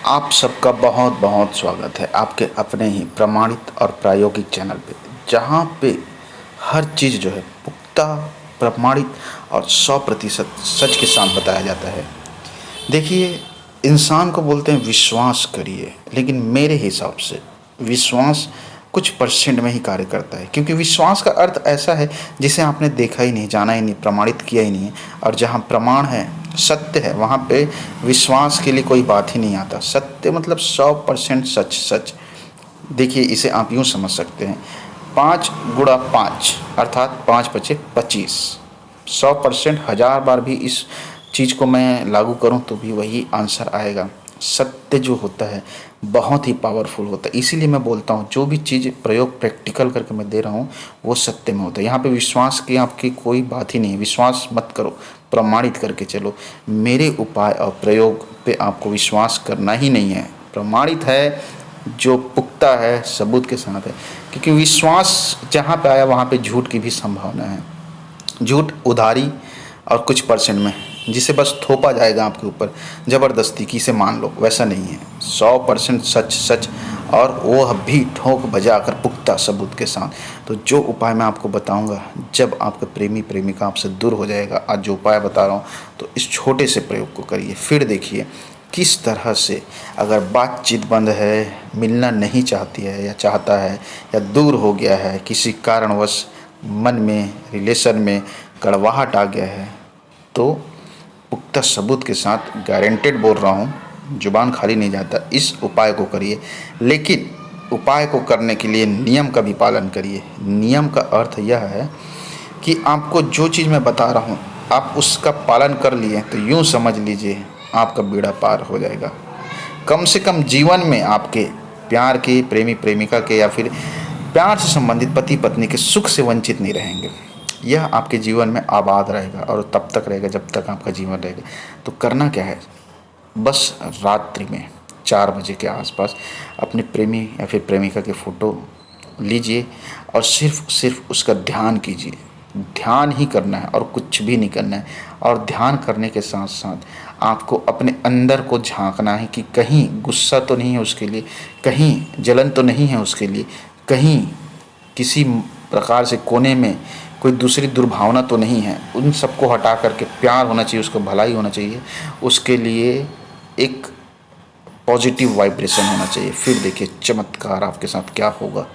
आप सबका बहुत बहुत स्वागत है आपके अपने ही प्रमाणित और प्रायोगिक चैनल पे, जहाँ पे हर चीज़ जो है पुख्ता, प्रमाणित और 100% सच के साथ बताया जाता है। देखिए, इंसान को बोलते हैं विश्वास करिए, लेकिन मेरे हिसाब से विश्वास कुछ परसेंट में ही कार्य करता है, क्योंकि विश्वास का अर्थ ऐसा है जिसे आपने देखा ही नहीं, जाना ही नहीं, प्रमाणित किया ही नहीं है। और जहाँ प्रमाण है, सत्य है, वहाँ पे विश्वास के लिए कोई बात ही नहीं आता। सत्य मतलब 100% सच सच। देखिए, इसे आप यूँ समझ सकते हैं, 5 × 5 अर्थात 5×5 = 25। 100% 1000 बार भी इस चीज़ को मैं लागू करूं तो भी वही आंसर आएगा। सत्य जो होता है बहुत ही पावरफुल होता है, इसीलिए मैं बोलता हूँ जो भी चीज़ प्रयोग प्रैक्टिकल करके मैं दे रहा हूँ वो सत्य में होता है। यहाँ पे विश्वास की आपकी कोई बात ही नहीं है। विश्वास मत करो, प्रमाणित करके चलो। मेरे उपाय और प्रयोग पे आपको विश्वास करना ही नहीं है। प्रमाणित है, जो पुख्ता है, सबूत के साथ है, क्योंकि विश्वास जहाँ पे आया वहाँ पे झूठ की भी संभावना है। झूठ उधारी और कुछ परसेंट में, जिसे बस थोपा जाएगा आपके ऊपर ज़बरदस्ती कि इसे मान लो, वैसा नहीं है। 100% सच सच, और वो भी ठोक बजा कर पुख्ता सबूत के साथ। तो जो उपाय मैं आपको बताऊंगा, जब आपका प्रेमी प्रेमिका आपसे दूर हो जाएगा, आज जो उपाय बता रहा हूँ, तो इस छोटे से प्रयोग को करिए, फिर देखिए किस तरह से, अगर बातचीत बंद है, मिलना नहीं चाहती है या चाहता है, या दूर हो गया है किसी कारणवश, मन में, रिलेशन में कड़वाहट आ गया है, तो पुख्ता सबूत के साथ गारंटेड बोल रहा हूँ, जुबान खाली नहीं जाता, इस उपाय को करिए। लेकिन उपाय को करने के लिए नियम का भी पालन करिए। नियम का अर्थ यह है कि आपको जो चीज़ मैं बता रहा हूँ, आप उसका पालन कर लिए तो यूँ समझ लीजिए आपका बेड़ा पार हो जाएगा। कम से कम जीवन में आपके प्यार के, प्रेमी प्रेमिका के, या फिर प्यार से संबंधित पति पत्नी के सुख से वंचित नहीं रहेंगे। यह आपके जीवन में आबाद रहेगा, और तब तक रहेगा जब तक आपका जीवन रहेगा। तो करना क्या है, बस रात्रि में 4 बजे के आसपास अपने प्रेमी या फिर प्रेमिका के फ़ोटो लीजिए और सिर्फ उसका ध्यान कीजिए। ध्यान ही करना है और कुछ भी नहीं करना है। और ध्यान करने के साथ साथ आपको अपने अंदर को झांकना है कि कहीं गुस्सा तो नहीं है उसके लिए, कहीं जलन तो नहीं है उसके लिए, कहीं किसी प्रकार से कोने में कोई दूसरी दुर्भावना तो नहीं है। उन सबको हटा करके प्यार होना चाहिए, उसको भलाई होना चाहिए, उसके लिए एक पॉजिटिव वाइब्रेशन होना चाहिए। फिर देखिए चमत्कार आपके साथ क्या होगा।